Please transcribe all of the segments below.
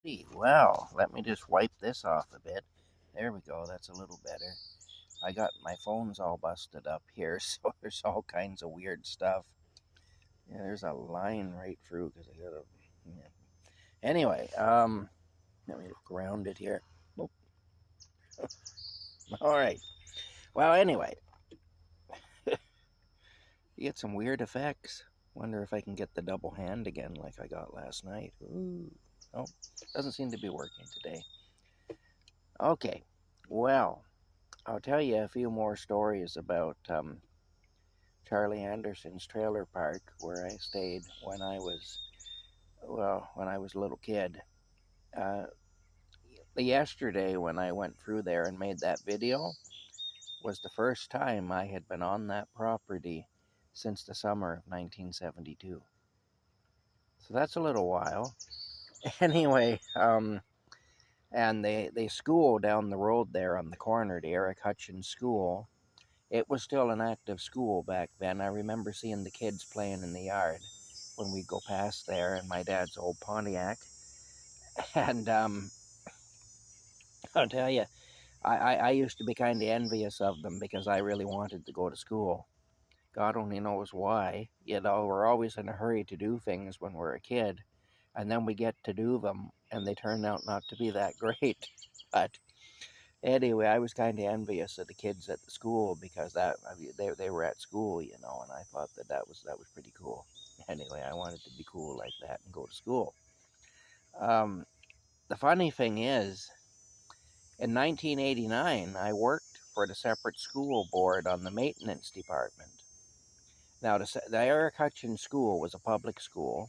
Alrighty, well, let me just wipe this off a bit. There we go, that's a little better. I got my phone's all busted up here, so there's all kinds of weird stuff. Yeah, there's a line right through because I got a. Yeah. Anyway, let me ground it here. Nope. All right. Well, anyway, you get some weird effects. Wonder if I can get the double hand again like I got last night. Ooh. Oh, doesn't seem to be working today. Okay, well, I'll tell you a few more stories about Charlie Anderson's trailer park where I stayed when I was, well, when I was a little kid. Uh, Yesterday, when I went through there and made that video, was the first time I had been on that property since the summer of 1972. So that's a little while. Anyway, and the school down the road there on the corner, the Eric Hutchins School, it was still an active school back then. I remember seeing the kids playing in the yard when we go past there in my dad's old Pontiac. And I'll tell you, I used to be kind of envious of them because I really wanted to go to school. God only knows why. You know, we're always in a hurry to do things when we're a kid, and then we get to do them, and they turn out not to be that great. But anyway, I was kind of envious of the kids at the school because they were at school, you know, and I thought that was pretty cool. Anyway, I wanted to be cool like that and go to school. The funny thing is, in 1989, I worked for the separate school board on the maintenance department. Now, the Eric Hutchins School was a public school,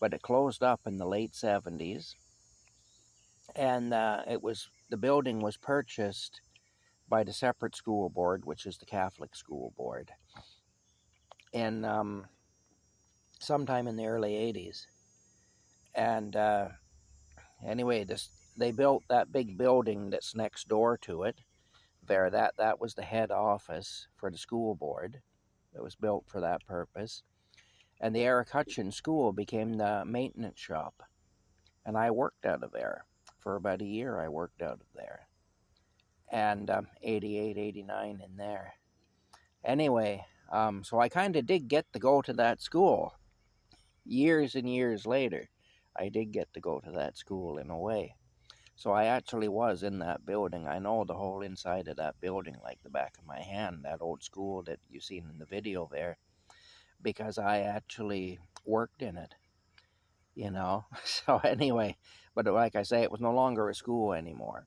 but it closed up in the late 70s, and the building was purchased by the separate school board, which is the Catholic school board, and sometime in the early 80s. And anyway, they built that big building that's next door to it. There, that was the head office for the school board. It was built for that purpose. And the Eric Hutchins School became the maintenance shop. And I worked out of there. For about a year, I worked out of there. And 88, 89 in there. Anyway, so I kind of did get to go to that school. Years and years later, I did get to go to that school in a way. So I actually was in that building. I know the whole inside of that building like the back of my hand, that old school that you've seen in the video there, because I actually worked in it, you know. So anyway, but like I say, it was no longer a school anymore.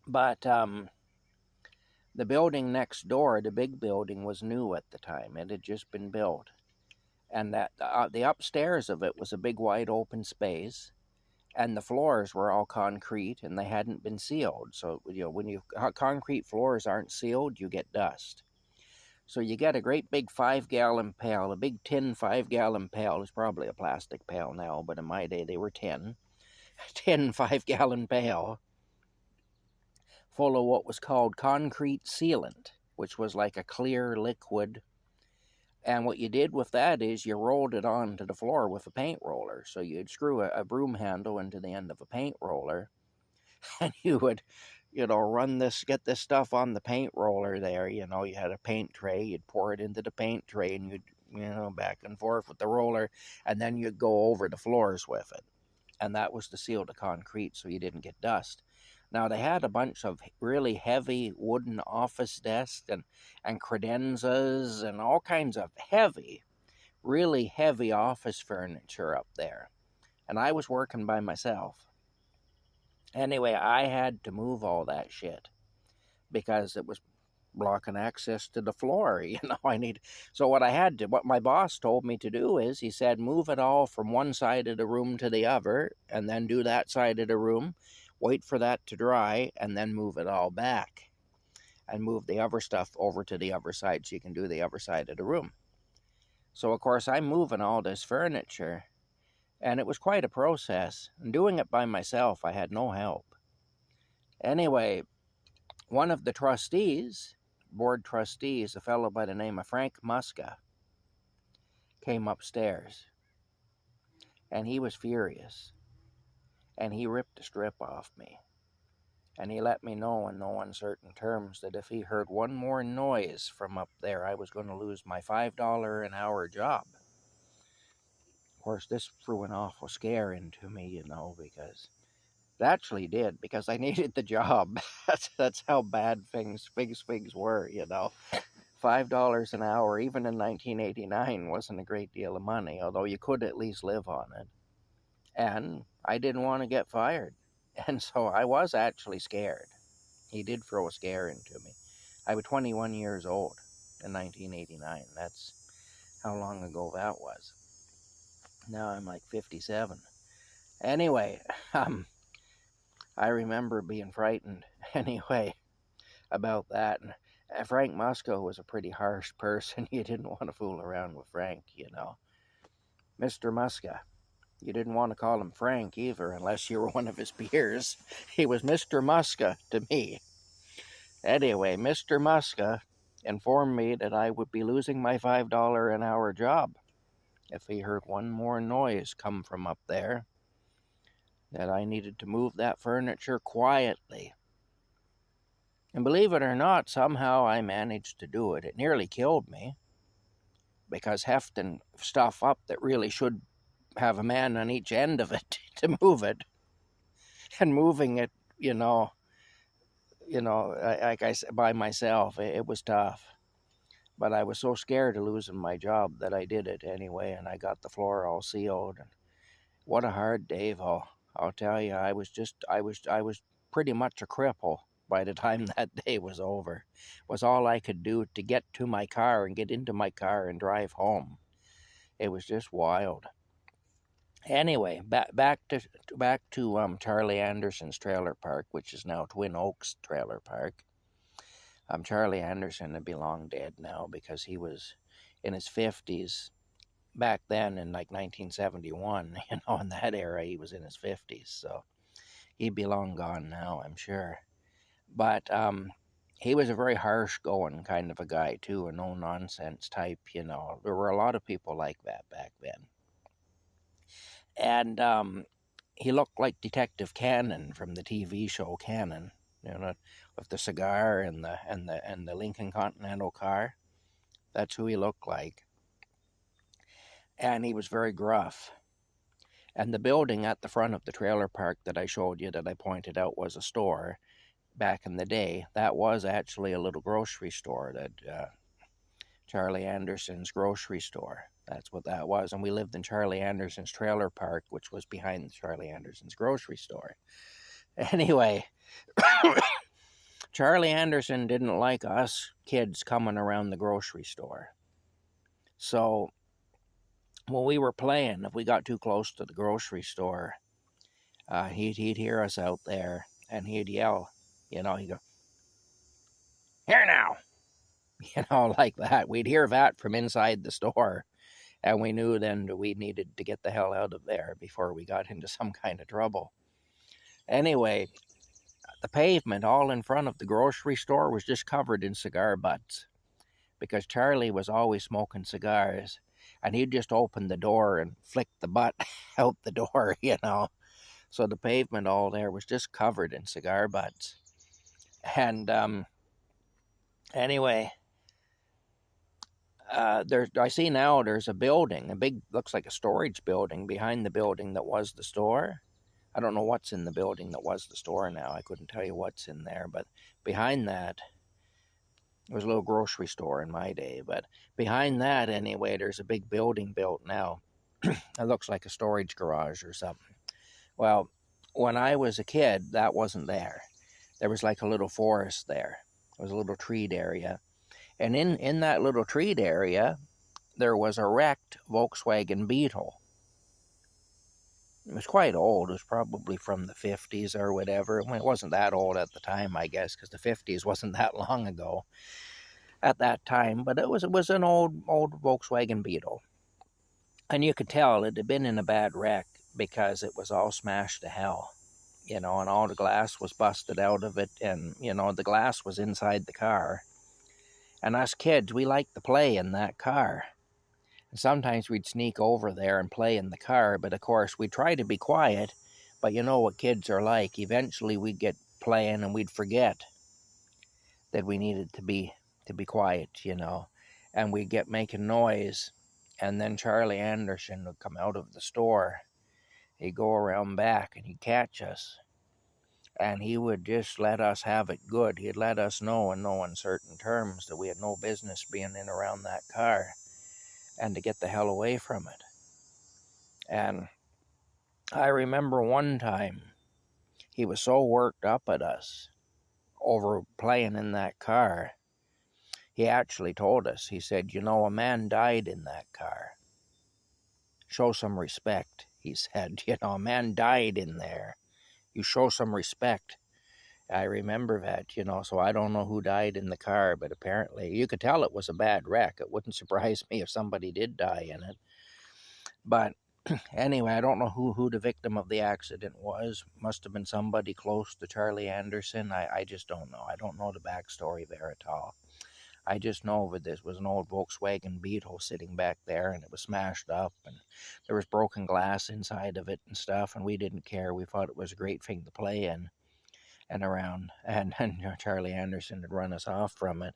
But the building next door, the big building, was new at the time. It had just been built. And that the upstairs of it was a big wide open space. And the floors were all concrete and they hadn't been sealed. So, you know, when concrete floors aren't sealed, you get dust. So you get a great big 5-gallon pail, a big tin 5-gallon pail. It's probably a plastic pail now, but in my day they were tin. Tin 5-gallon pail full of what was called concrete sealant, which was like a clear liquid. And what you did with that is you rolled it onto the floor with a paint roller. So you'd screw a broom handle into the end of a paint roller, and you would, you know, get this stuff on the paint roller there. You know, you had a paint tray, you'd pour it into the paint tray, and you'd, you know, back and forth with the roller, and then you'd go over the floors with it. And that was to seal the concrete so you didn't get dust. Now, they had a bunch of really heavy wooden office desks and credenzas and all kinds of heavy, really heavy office furniture up there. And I was working by myself. Anyway, I had to move all that shit because it was blocking access to the floor. You know, so what my boss told me to do is, he said, move it all from one side of the room to the other, and then do that side of the room, wait for that to dry, and then move it all back and move the other stuff over to the other side so you can do the other side of the room. So, of course, I'm moving all this furniture, and it was quite a process. And doing it by myself, I had no help. Anyway, one of the trustees, board trustees, a fellow by the name of Frank Muska, came upstairs, and he was furious. and he ripped the strip off me. And he let me know in no uncertain terms that if he heard one more noise from up there, I was going to lose my $5 an hour job. Of course, this threw an awful scare into me, you know, because it actually did, because I needed the job. That's how bad figs were, you know. $5 an hour, even in 1989, wasn't a great deal of money, although you could at least live on it. And I didn't want to get fired. And so I was actually scared. He did throw a scare into me. I was 21 years old in 1989. That's how long ago that was. Now I'm like 57. Anyway, I remember being frightened anyway about that. And Frank Musco was a pretty harsh person. You didn't want to fool around with Frank, you know. Mr. Muska. You didn't want to call him Frank either, unless you were one of his peers. He was Mr. Muska to me. Anyway, Mr. Muska informed me that I would be losing my $5 an hour job if he heard one more noise come from up there, that I needed to move that furniture quietly. And believe it or not, somehow I managed to do it. It nearly killed me, because hefting stuff up that really should have a man on each end of it to move it, and moving it, like I said, by myself, it was tough. But I was so scared of losing my job that I did it anyway, and I got the floor all sealed. And what a hard day, though. I'll tell you, I was pretty much a cripple by the time that day was over. It was all I could do to get to my car and get into my car and drive home. It was just wild. Anyway, back to Charlie Anderson's trailer park, which is now Twin Oaks Trailer Park. Charlie Anderson would be long dead now, because he was in his 50s back then, in like 1971. In that era he was in his 50s, so he'd be long gone now, I'm sure. But he was a very harsh going kind of a guy too, a no nonsense type. There were a lot of people like that back then. And he looked like Detective Cannon from the TV show Cannon, with the cigar and the Lincoln Continental car. That's who he looked like. And he was very gruff. And the building at the front of the trailer park that I showed you, that I pointed out was a store back in the day, that was actually a little grocery store, that Charlie Anderson's grocery store. That's what that was. And we lived in Charlie Anderson's trailer park, which was behind Charlie Anderson's grocery store. Anyway, Charlie Anderson didn't like us kids coming around the grocery store. So when we were playing, if we got too close to the grocery store, he'd hear us out there, and he'd yell, he'd go, "Here now," like that. We'd hear that from inside the store, and we knew then that we needed to get the hell out of there before we got into some kind of trouble. Anyway, the pavement all in front of the grocery store was just covered in cigar butts, because Charlie was always smoking cigars, and he'd just open the door and flick the butt out the door, So the pavement all there was just covered in cigar butts. And anyway, I see now there's a building, looks like a storage building behind the building that was the store. I don't know what's in the building that was the store now. I couldn't tell you what's in there, but behind that, there was a little grocery store in my day, but behind that anyway, there's a big building built now. It looks like a storage garage or something. Well, when I was a kid, that wasn't there. There was like a little forest there. There was a little treed area. And in that little treed area, there was a wrecked Volkswagen Beetle. It was quite old. It was probably from the 50s or whatever. Well, it wasn't that old at the time, I guess, because the 50s wasn't that long ago at that time. But it was an old Volkswagen Beetle. And you could tell it had been in a bad wreck, because it was all smashed to hell, and all the glass was busted out of it, and, the glass was inside the car. And us kids, we liked to play in that car. And sometimes we'd sneak over there and play in the car, but of course we'd try to be quiet, But you know what kids are like. Eventually we'd get playing and we'd forget that we needed to be quiet, and we'd get making noise. And then Charlie Anderson would come out of the store. He'd go around back and he'd catch us. And he would just let us have it good. He'd let us know in no uncertain terms that we had no business being in around that car and to get the hell away from it. And I remember one time he was so worked up at us over playing in that car. He actually told us, he said, a man died in that car. Show some respect, he said. A man died in there. You show some respect. I remember that, so I don't know who died in the car, but apparently you could tell it was a bad wreck. It wouldn't surprise me if somebody did die in it. But anyway, I don't know who the victim of the accident was. Must have been somebody close to Charlie Anderson. I just don't know. I don't know the backstory there at all. I just know that this was an old Volkswagen Beetle sitting back there, and it was smashed up, and there was broken glass inside of it and stuff, and we didn't care. We thought it was a great thing to play in and around, and Charlie Anderson had run us off from it.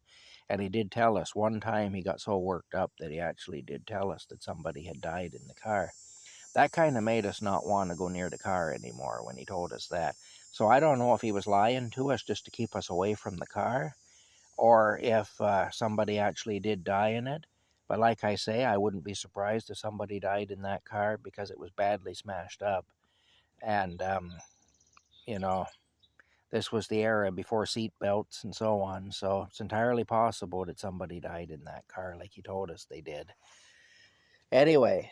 And he did tell us one time, he got so worked up that he actually did tell us that somebody had died in the car. That kind of made us not want to go near the car anymore when he told us that. So I don't know if he was lying to us just to keep us away from the car, or if somebody actually did die in it. But like I say, I wouldn't be surprised if somebody died in that car because it was badly smashed up. And, this was the era before seat belts and so on, so it's entirely possible that somebody died in that car like he told us they did. Anyway,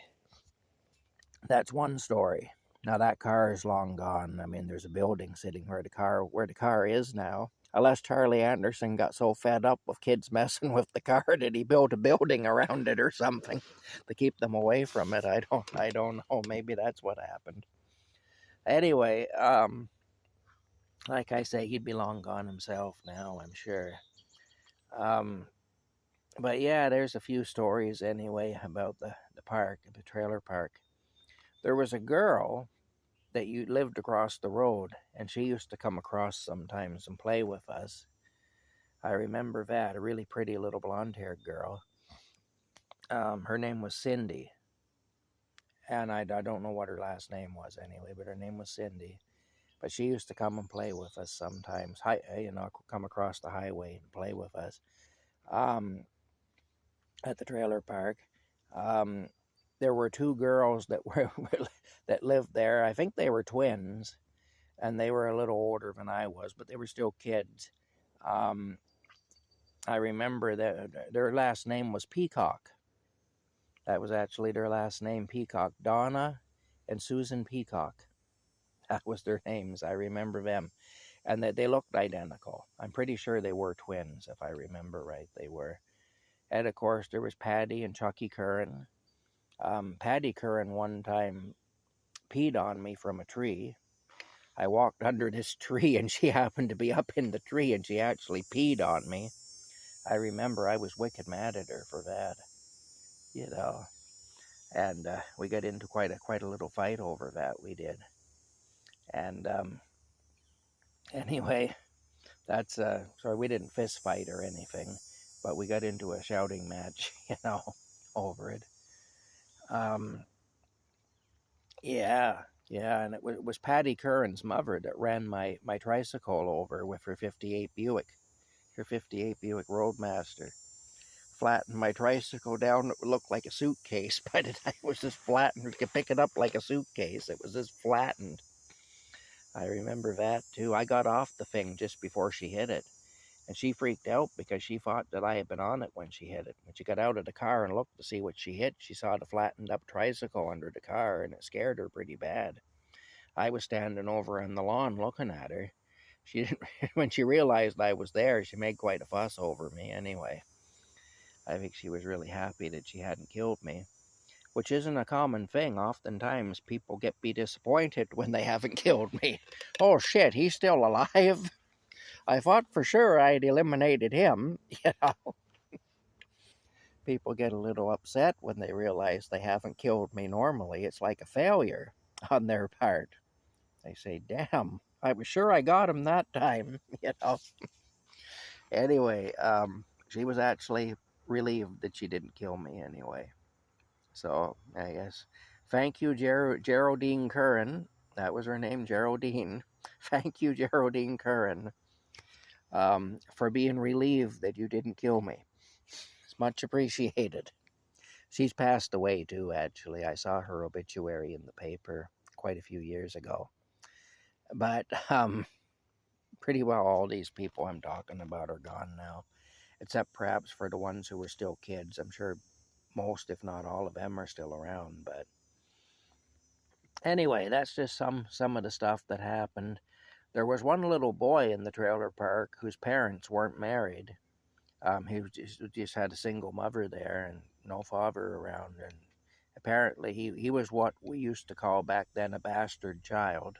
that's one story. Now that car is long gone. I mean, there's a building sitting where the car is now. Unless Charlie Anderson got so fed up with kids messing with the car that he built a building around it or something to keep them away from it. I don't know. Maybe that's what happened. Anyway, like I say, he'd be long gone himself now, I'm sure. But yeah, there's a few stories anyway about the park, the trailer park. There was a girl that you lived across the road, and she used to come across sometimes and play with us. I remember that, a really pretty little blonde-haired girl. Her name was Cindy, and I don't know what her last name was anyway, but her name was Cindy. But she used to come and play with us sometimes, come across the highway and play with us at the trailer park. There were two girls that that lived there. I think they were twins, and they were a little older than I was, but they were still kids. I remember that their last name was Peacock. That was actually their last name, Peacock. Donna and Susan Peacock. That was their names. I remember them. And that they looked identical. I'm pretty sure they were twins, if I remember right. They were. And of course, there was Patty and Chucky Curran. Patty Curran one time peed on me from a tree. I walked under this tree, and she happened to be up in the tree, and she actually peed on me. I remember I was wicked mad at her for that, and we got into quite a little fight over that. We did, and anyway, that's sorry, we didn't fist fight or anything, but we got into a shouting match, over it. Yeah, and it was Patty Curran's mother that ran my tricycle over with her 58 Buick Roadmaster. Flattened my tricycle down. It looked like a suitcase. By the time it was just flattened, you could pick it up like a suitcase. It was just flattened. I remember that too. I got off the thing just before she hit it, and she freaked out because she thought that I had been on it when she hit it. When she got out of the car and looked to see what she hit, she saw the flattened up tricycle under the car, and it scared her pretty bad. I was standing over on the lawn looking at her. She didn't. When she realized I was there, she made quite a fuss over me anyway. I think she was really happy that she hadn't killed me, which isn't a common thing. Oftentimes people be disappointed when they haven't killed me. Oh shit, he's still alive? I thought for sure I'd eliminated him, People get a little upset when they realize they haven't killed me normally. It's like a failure on their part. I say, damn, I was sure I got him that time, you know. Anyway, she was actually relieved that she didn't kill me anyway. So I guess thank you, Geraldine Curran. That was her name, Geraldine. Thank you, Geraldine Curran, for being relieved that you didn't kill me. It's much appreciated. She's passed away too, actually. I saw her obituary in the paper quite a few years ago. But pretty well all these people I'm talking about are gone now, except perhaps for the ones who were still kids. I'm sure most, if not all of them, are still around. But anyway, that's just some of the stuff that happened. There was one little boy in the trailer park whose parents weren't married. He just had a single mother there and no father around. And apparently he was what we used to call back then a bastard child.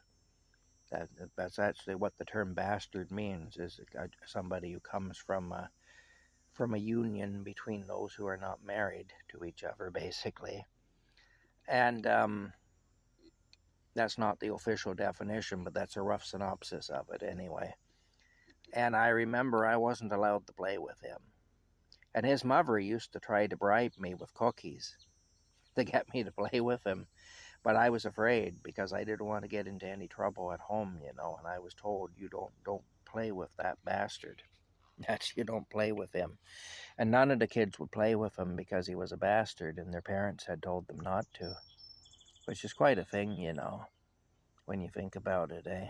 That's actually what the term bastard means, is somebody who comes from a union between those who are not married to each other, basically. And that's not the official definition, but that's a rough synopsis of it anyway. And I remember I wasn't allowed to play with him. And his mother used to try to bribe me with cookies to get me to play with him. But I was afraid because I didn't want to get into any trouble at home, you know, and I was told, you don't play with that bastard. You don't play with him. And none of the kids would play with him because he was a bastard and their parents had told them not to. Which is quite a thing, you know, when you think about it, eh?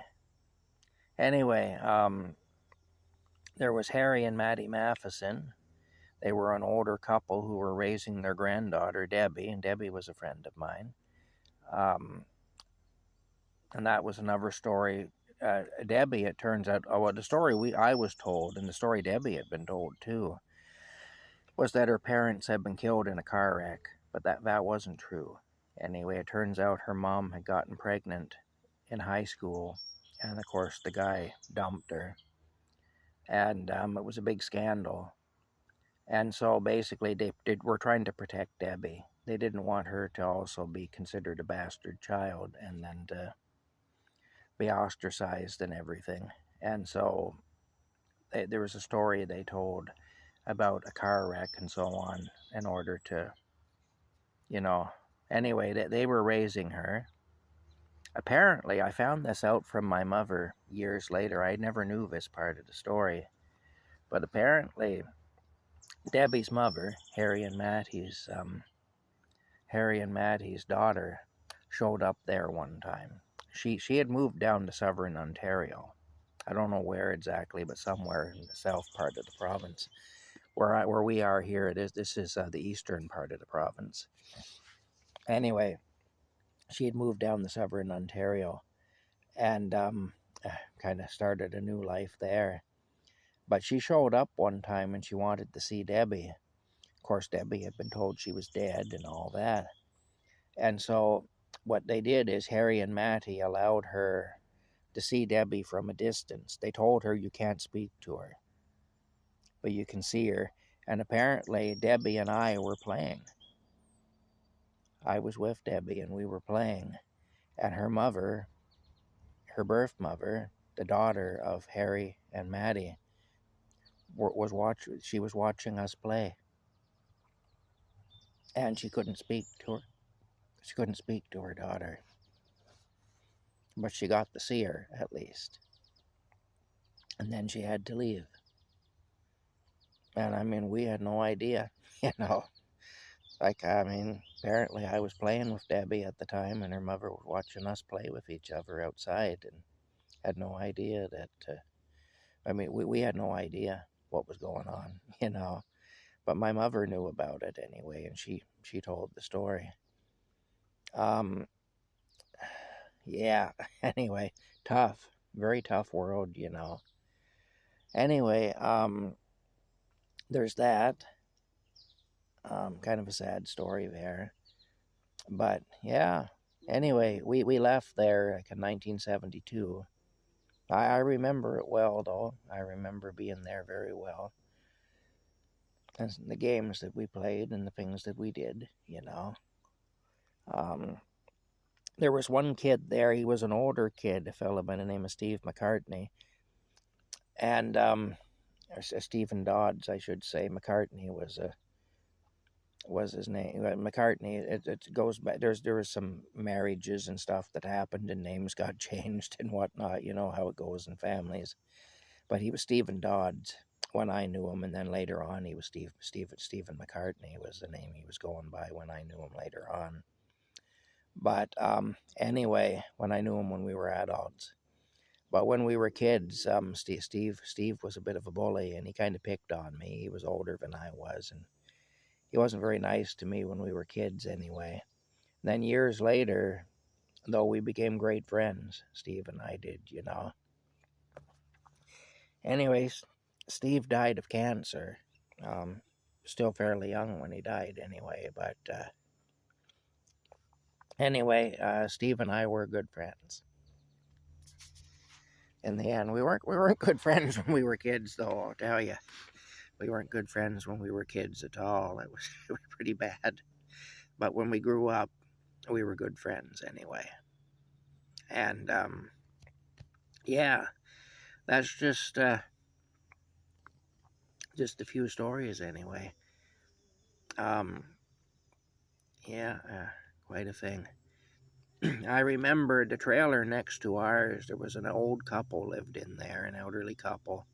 Anyway, there was Harry and Maddie Matheson. They were an older couple who were raising their granddaughter, Debbie, and Debbie was a friend of mine. And that was another story. Debbie, it turns out, the story I was told, and the story Debbie had been told too, was that her parents had been killed in a car wreck, but that wasn't true. Anyway, it turns out her mom had gotten pregnant in high school, and of course the guy dumped her, and it was a big scandal. And so basically they were trying to protect Debbie. They didn't want her to also be considered a bastard child and then to be ostracized and everything. And so there was a story they told about a car wreck and so on in order to, you know, anyway, they were raising her. Apparently, I found this out from my mother years later. I never knew this part of the story. But apparently, Debbie's mother, Harry and Mattie's daughter, showed up there one time. She had moved down to Southern Ontario. I don't know where exactly, but somewhere in the south part of the province. Where we are here, this is the eastern part of the province. Anyway, she had moved down to Southern Ontario and kind of started a new life there. But she showed up one time and she wanted to see Debbie. Of course, Debbie had been told she was dead and all that. And so what they did is Harry and Mattie allowed her to see Debbie from a distance. They told her you can't speak to her, but you can see her. And apparently Debbie and I were playing. I was with Debbie and we were playing. And her mother, her birth mother, the daughter of Harry and Mattie, was watching us play. And she couldn't speak to her. She couldn't speak to her daughter. But she got to see her, at least. And then she had to leave. And I mean, we had no idea, you know. Like, I mean, apparently I was playing with Debbie at the time, and her mother was watching us play with each other outside, and had no idea that, we had no idea what was going on, you know. But my mother knew about it anyway, and she told the story. Yeah, anyway, tough, very tough world, you know. Anyway, there's that. Kind of a sad story there. But yeah, anyway, we left there like in 1972. I remember it well, though. I remember being there very well. And the games that we played and the things that we did, you know. there was one kid there. He was an older kid, a fellow by the name of Steve McCartney, and Stephen Dodds, I should say. McCartney was his name. McCartney. It goes back. There was some marriages and stuff that happened, and names got changed and whatnot. You know how it goes in families. But he was Stephen Dodds when I knew him, and then later on he was Stephen McCartney was the name he was going by when I knew him later on. But anyway, when I knew him when we were adults. But when we were kids, Steve was a bit of a bully, and he kind of picked on me. He was older than I was, and he wasn't very nice to me when we were kids anyway. Then years later, though, we became great friends, Steve and I did, you know. Anyways, Steve died of cancer. Still fairly young when he died anyway, but anyway, Steve and I were good friends. In the end, we weren't good friends when we were kids, though, I'll tell you. We weren't good friends when we were kids at all. It was pretty bad. But when we grew up, we were good friends anyway. And yeah, that's just a few stories anyway. Yeah, quite a thing. I remember the trailer next to ours. There was an old couple lived in there, an elderly couple,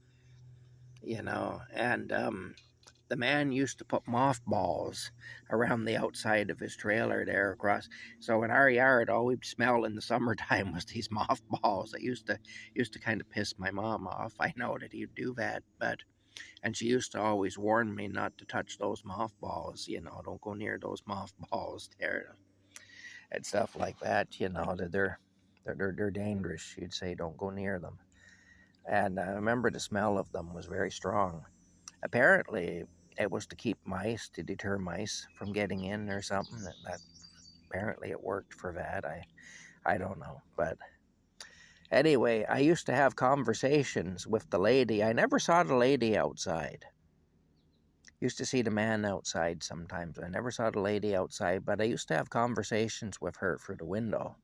you know, and the man used to put mothballs around the outside of his trailer there across. So in our yard, all we'd smell in the summertime was these mothballs. It used to kind of piss my mom off. I know that he'd do that, and she used to always warn me not to touch those mothballs. You know, don't go near those mothballs there, and stuff like that. You know, that they're dangerous. She'd say, don't go near them. And I remember the smell of them was very strong. Apparently, it was to keep mice, to deter mice from getting in or something. That apparently it worked for that. I don't know, but anyway, I used to have conversations with the lady. I never saw the lady outside. Used to see the man outside sometimes. I never saw the lady outside, but I used to have conversations with her through the window.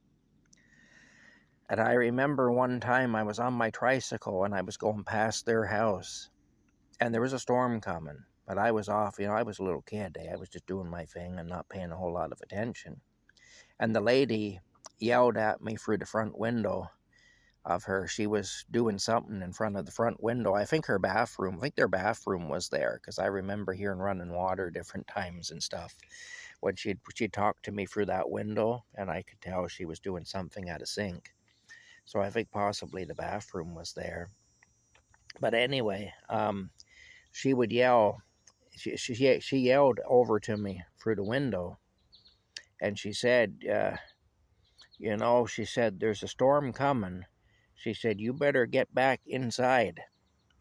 And I remember one time I was on my tricycle and I was going past their house, and there was a storm coming, but I was off. You know, I was a little kid. I was just doing my thing and not paying a whole lot of attention. And the lady yelled at me through the front window of her. She was doing something in front of the front window. I think their bathroom was there, because I remember hearing running water different times and stuff. When she'd talk to me through that window, and I could tell she was doing something at a sink. So I think possibly the bathroom was there. But anyway, she would yell. She yelled over to me through the window, and she said, you know, she said, there's a storm coming. She said, you better get back inside.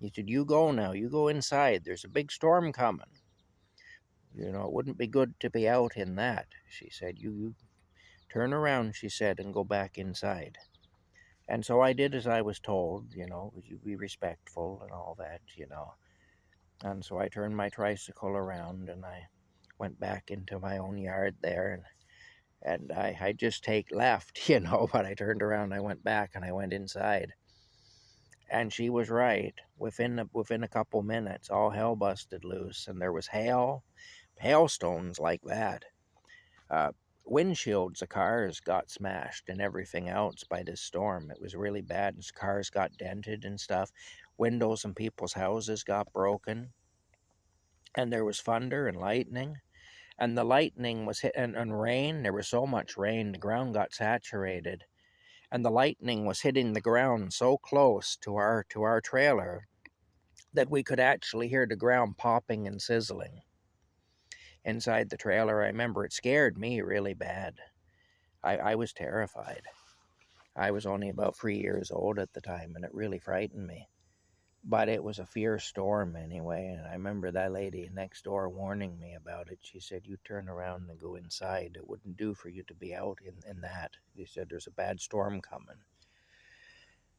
He said, you go now, you go inside. There's a big storm coming. You know, it wouldn't be good to be out in that. She said, you turn around, she said, and go back inside. And so I did as I was told, you know, you be respectful and all that, you know. And so I turned my tricycle around and I went back into my own yard there, and I just take left, you know, but I turned around, I went back, and I went inside. And she was right. Within a couple minutes, all hell busted loose, and there was hailstones like that. Windshields of cars got smashed and everything else by this storm. It was really bad, and cars got dented and stuff. Windows in people's houses got broken, and there was thunder and lightning. And the lightning was hit, and rain. There was so much rain, the ground got saturated, and the lightning was hitting the ground so close to our trailer that we could actually hear the ground popping and sizzling inside the trailer. I remember it scared me really bad. I was terrified. I was only about 3 years old at the time, and it really frightened me. But it was a fierce storm anyway, and I remember that lady next door warning me about it. She said, you turn around and go inside. It wouldn't do for you to be out in that. She said, there's a bad storm coming.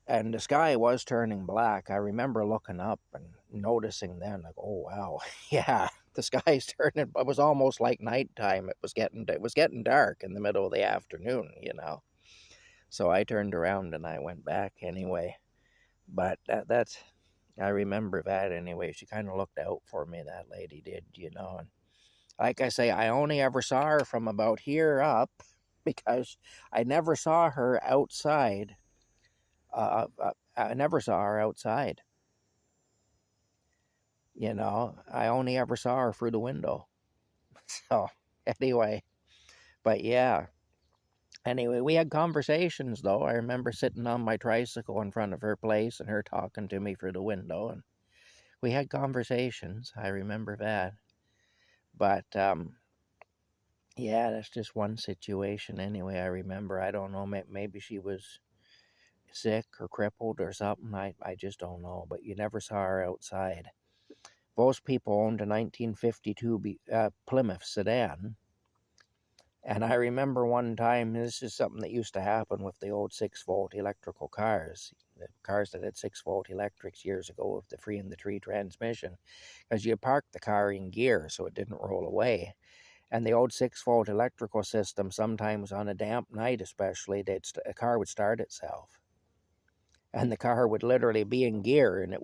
And the sky was turning black. I remember looking up and noticing then, like, oh, wow, yeah, The sky's turning. It was almost like nighttime. It was getting dark in the middle of the afternoon, you know. So I turned around and I went back anyway. But that's I remember that anyway. She kind of looked out for me. That lady did, you know. And like I say, I only ever saw her from about here up because I never saw her outside. I never saw her outside. You know, I only ever saw her through the window. So anyway, but yeah. Anyway, we had conversations though. I remember sitting on my tricycle in front of her place and her talking to me through the window, and we had conversations. I remember that. But yeah, that's just one situation anyway. I remember. I don't know. Maybe she was sick or crippled or something. I just don't know. But you never saw her outside. Most people owned a 1952 Plymouth sedan. And I remember one time, this is something that used to happen with the old 6-volt electrical cars, the cars that had 6-volt electrics years ago with the free and the tree transmission, because you parked the car in gear so it didn't roll away. And the old 6-volt electrical system, sometimes on a damp night especially, a car would start itself. And the car would literally be in gear, and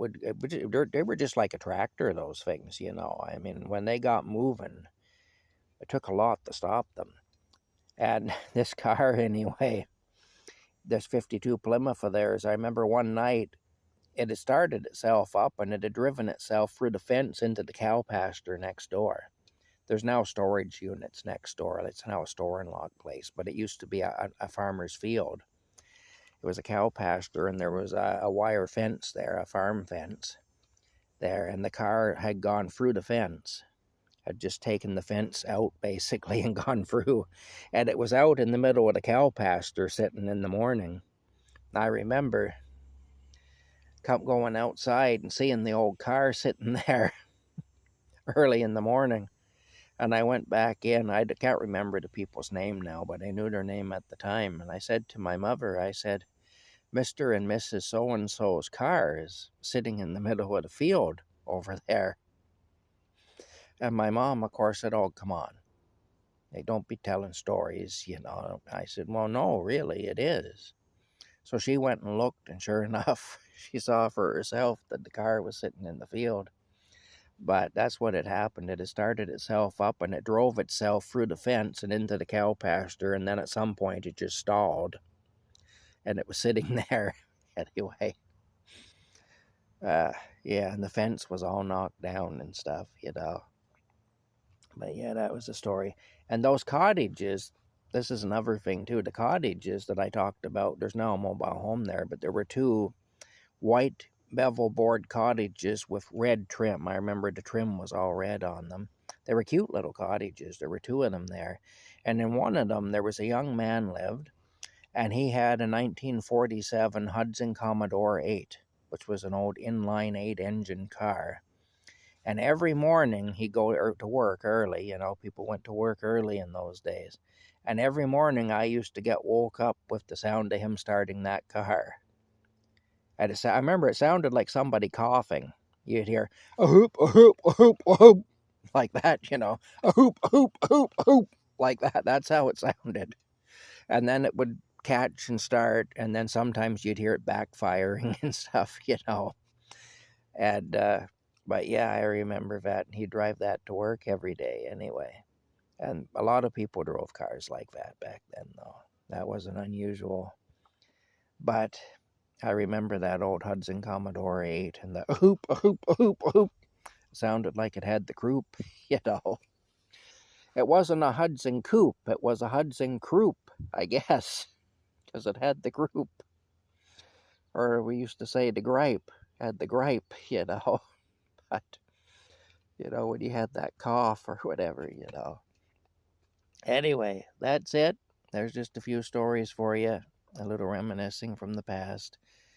they were just like a tractor, those things, you know. I mean, when they got moving, it took a lot to stop them. And this car, anyway, this 52 Plymouth of theirs, I remember one night it had started itself up and it had driven itself through the fence into the cow pasture next door. There's now storage units next door. It's now a store and log place, but it used to be a farmer's field. It was a cow pasture, and there was a wire fence there, a farm fence there, and the car had gone through the fence. Had just taken the fence out, basically, and gone through. And it was out in the middle of the cow pasture sitting in the morning. I remember going outside and seeing the old car sitting there early in the morning. And I went back in. I can't remember the people's name now, but I knew their name at the time. And I said to my mother, I said, Mr. and Mrs. So-and-so's car is sitting in the middle of the field over there. And my mom, of course, said, oh, come on. They don't be telling stories, you know. I said, well, no, really, it is. So she went and looked, and sure enough, she saw for herself that the car was sitting in the field. But that's what had happened. It had started itself up, and it drove itself through the fence and into the cow pasture, and then at some point it just stalled. And it was sitting there anyway. Yeah, and the fence was all knocked down and stuff, you know. But yeah, that was the story. And those cottages, this is another thing too. The cottages that I talked about, there's now a mobile home there, but there were two white bevel board cottages with red trim. I remember the trim was all red on them. They were cute little cottages. There were two of them there. And in one of them, there was a young man lived, and he had a 1947 Hudson Commodore 8, which was an old inline 8-engine car. And every morning he'd go to work early. You know, people went to work early in those days. And every morning I used to get woke up with the sound of him starting that car. And I remember it sounded like somebody coughing. You'd hear, a hoop, a hoop, a hoop, a hoop, like that, you know, a hoop, a hoop, a hoop, a hoop, like that. That's how it sounded. And then it would catch and start, and then sometimes you'd hear it backfiring and stuff, you know. And, but yeah, I remember that. He'd drive that to work every day anyway. And a lot of people drove cars like that back then, though. That wasn't unusual. But I remember that old Hudson Commodore 8 and the hoop, hoop, hoop, hoop. Sounded like it had the croup, you know. It wasn't a Hudson coupe. It was a Hudson croup, I guess, because it had the croup. Or we used to say the gripe. Had the gripe, you know. But, you know, when you had that cough or whatever, you know. Anyway, that's it. There's just a few stories for you. A little reminiscing from the past.